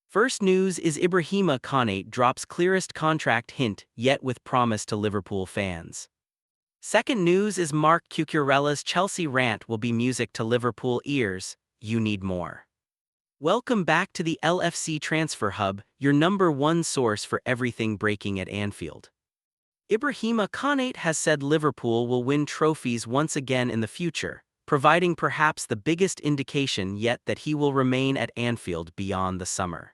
First news is Ibrahima Konate drops clearest contract hint yet with promise to Liverpool fans. Second news is Mark Cucurella'S Chelsea rant will be music to Liverpool ears, you need more. Welcome back to the LFC Transfer Hub, your number one source for everything breaking at Anfield. Ibrahima Konate has said Liverpool will win trophies once again in the future, providing perhaps the biggest indication yet that he will remain at Anfield beyond the summer.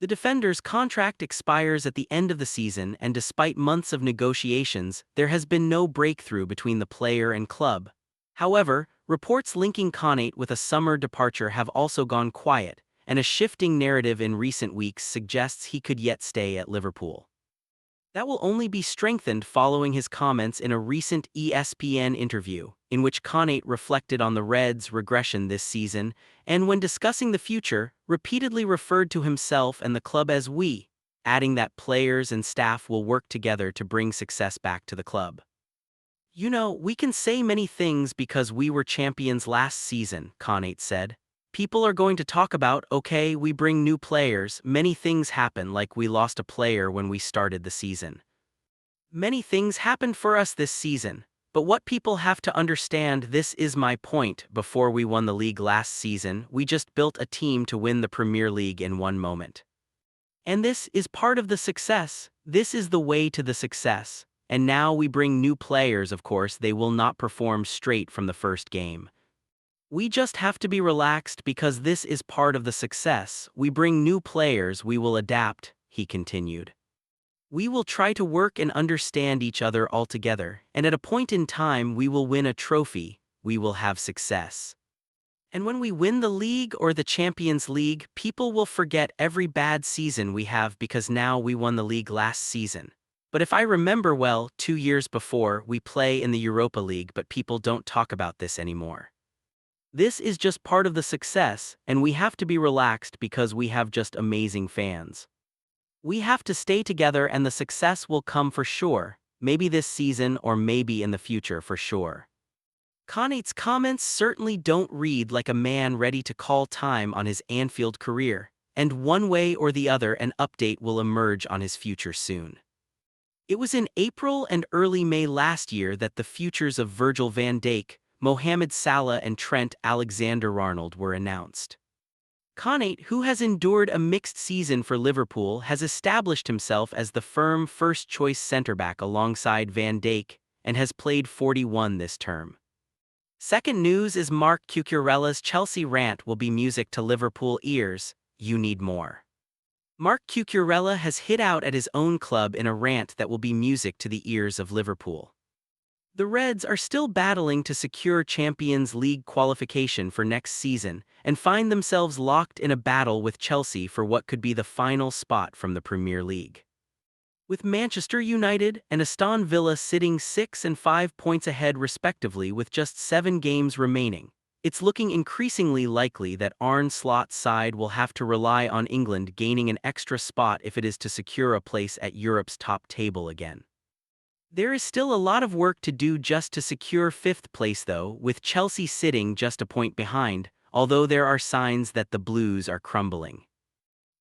The defender's contract expires at the end of the season, and despite months of negotiations, there has been no breakthrough between the player and club. However, reports linking Konate with a summer departure have also gone quiet, and a shifting narrative in recent weeks suggests he could yet stay at Liverpool. That will only be strengthened following his comments in a recent ESPN interview, in which Konate reflected on the Reds' regression this season, and when discussing the future, repeatedly referred to himself and the club as "we," adding that players and staff will work together to bring success back to the club. "You know, we can say many things because we were champions last season," Konate said. "People are going to talk about, okay, we bring new players, many things happen, like we lost a player when we started the season. Many things happened for us this season, but what people have to understand, this is my point, before we won the league last season, we just built a team to win the Premier League in one moment. And this is part of the success, this is the way to the success, and now we bring new players, of course they will not perform straight from the first game. We just have to be relaxed because this is part of the success, we bring new players, we will adapt," he continued. "We will try to work and understand each other all together, and at a point in time we will win a trophy, we will have success. And when we win the league or the Champions League, people will forget every bad season we have because now we won the league last season. But if I remember well, 2 years before, we play in the Europa League, but people don't talk about this anymore. This is just part of the success, and we have to be relaxed because we have just amazing fans. We have to stay together and the success will come for sure, maybe this season or maybe in the future for sure." Konate's comments certainly don't read like a man ready to call time on his Anfield career, and one way or the other an update will emerge on his future soon. It was in April and early May last year that the futures of Virgil van Dijk, Mohamed Salah and Trent Alexander-Arnold were announced. Konate, who has endured a mixed season for Liverpool, has established himself as the firm first-choice centre-back alongside Van Dijk, and has played 41 this term. Second news is Mark Cucurella'S Chelsea rant will be music to Liverpool ears, you need more. Mark Cucurella has hit out at his own club in a rant that will be music to the ears of Liverpool. The Reds are still battling to secure Champions League qualification for next season and find themselves locked in a battle with Chelsea for what could be the final spot from the Premier League. With Manchester United and Aston Villa sitting 6 and 5 points ahead respectively with just 7 games remaining, it's looking increasingly likely that Arne Slot's side will have to rely on England gaining an extra spot if it is to secure a place at Europe's top table again. There is still a lot of work to do just to secure 5th place though, with Chelsea sitting just a point behind, although there are signs that the Blues are crumbling.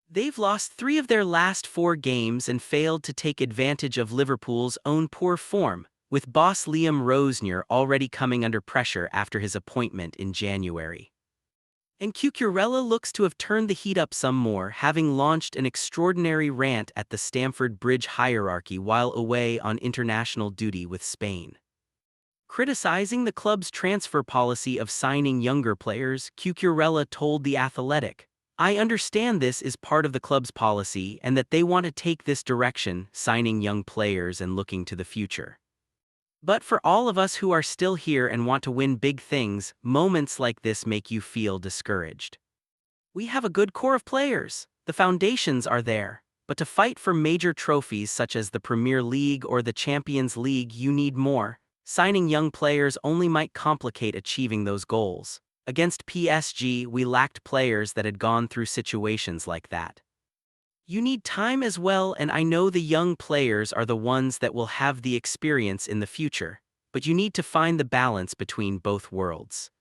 They've lost 3 of their last 4 games and failed to take advantage of Liverpool's own poor form, with boss Liam Rosenior already coming under pressure after his appointment in January. And Cucurella looks to have turned the heat up some more, having launched an extraordinary rant at the Stamford Bridge hierarchy while away on international duty with Spain. Criticizing the club's transfer policy of signing younger players, Cucurella told The Athletic, "I understand this is part of the club's policy and that they want to take this direction, signing young players and looking to the future. But for all of us who are still here and want to win big things, moments like this make you feel discouraged. We have a good core of players, the foundations are there, but to fight for major trophies such as the Premier League or the Champions League you need more. Signing young players only might complicate achieving those goals. Against PSG we lacked players that had gone through situations like that. You need time as well, and I know the young players are the ones that will have the experience in the future, but you need to find the balance between both worlds."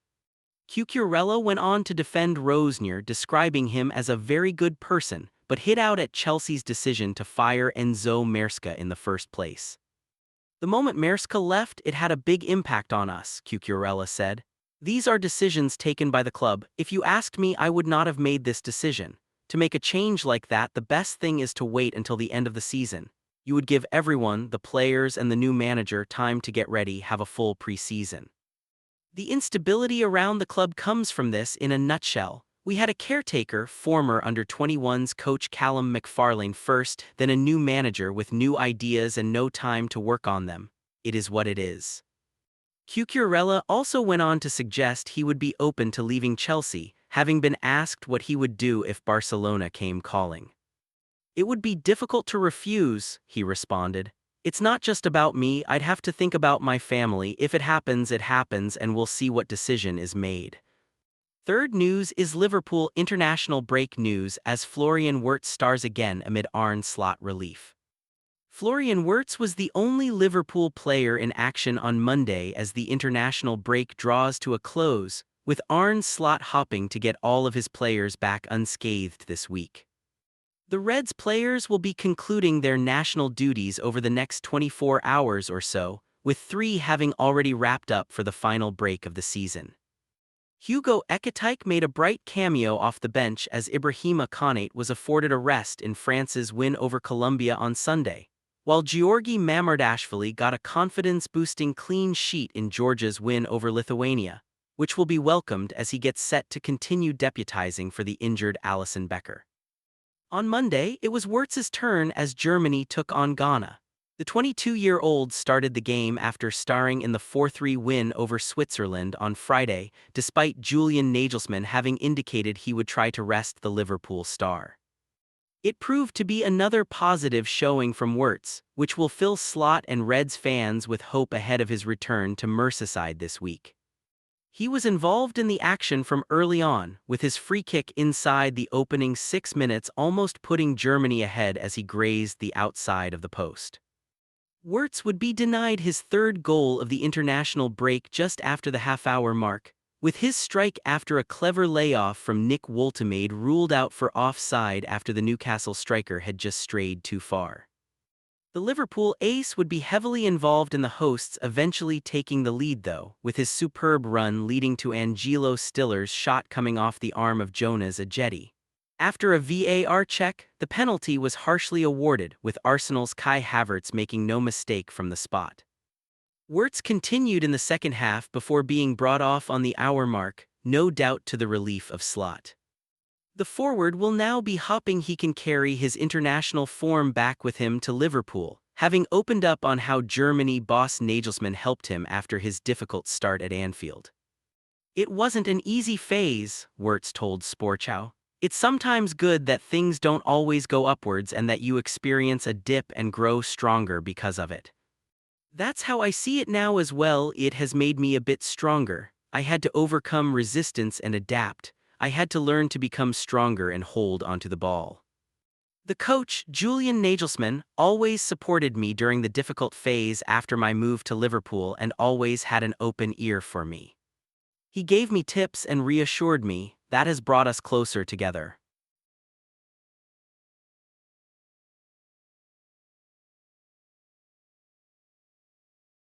Cucurella went on to defend Rosnier, describing him as a very good person, but hit out at Chelsea's decision to fire Enzo Maresca in the first place. "The moment Maresca left, it had a big impact on us," Cucurella said. "These are decisions taken by the club. If you asked me, I would not have made this decision. To make a change like that, the best thing is to wait until the end of the season. You would give everyone, the players and the new manager, time to get ready, have a full pre-season. The instability around the club comes from this in a nutshell. We had a caretaker, former under-21s coach Callum McFarlane first, then a new manager with new ideas and no time to work on them. It is what it is." Cucurella also went on to suggest he would be open to leaving Chelsea, having been asked what he would do if Barcelona came calling. "It would be difficult to refuse," he responded. "It's not just about me, I'd have to think about my family. If it happens, and we'll see what decision is made." Third news is Liverpool international break news as Florian Wirtz stars again amid Arne Slot relief. Florian Wirtz was the only Liverpool player in action on Monday as the international break draws to a close, with Arne Slot hoping to get all of his players back unscathed this week. The Reds players will be concluding their national duties over the next 24 hours or so, with 3 having already wrapped up for the final break of the season. Hugo Ekitike made a bright cameo off the bench as Ibrahima Konate was afforded a rest in France's win over Colombia on Sunday, while Georgi Mamardashvili got a confidence-boosting clean sheet in Georgia's win over Lithuania, which will be welcomed as he gets set to continue deputizing for the injured Alisson Becker. On Monday, it was Wirtz's turn as Germany took on Ghana. The 22-year-old started the game after starring in the 4-3 win over Switzerland on Friday, despite Julian Nagelsmann having indicated he would try to rest the Liverpool star. It proved to be another positive showing from Wirtz, which will fill Slot and Reds fans with hope ahead of his return to Merseyside this week. He was involved in the action from early on, with his free kick inside the opening 6 minutes almost putting Germany ahead as he grazed the outside of the post. Wirtz would be denied his third goal of the international break just after the half-hour mark, with his strike after a clever layoff from Nick Woltemade ruled out for offside after the Newcastle striker had just strayed too far. The Liverpool ace would be heavily involved in the hosts eventually taking the lead though, with his superb run leading to Angelo Stiller's shot coming off the arm of Jonas Ajeti. After a VAR check, the penalty was harshly awarded, with Arsenal's Kai Havertz making no mistake from the spot. Wirtz continued in the second half before being brought off on the hour mark, no doubt to the relief of Slot. The forward will now be hoping he can carry his international form back with him to Liverpool, having opened up on how Germany boss Nagelsmann helped him after his difficult start at Anfield. "It wasn't an easy phase," Wirtz told Sportschau. "It's sometimes good that things don't always go upwards and that you experience a dip and grow stronger because of it. That's how I see it now as well. It has made me a bit stronger. I had to overcome resistance and adapt. I had to learn to become stronger and hold onto the ball." The coach, Julian Nagelsmann, always supported me during the difficult phase after my move to Liverpool and always had an open ear for me. He gave me tips and reassured me. That has brought us closer together.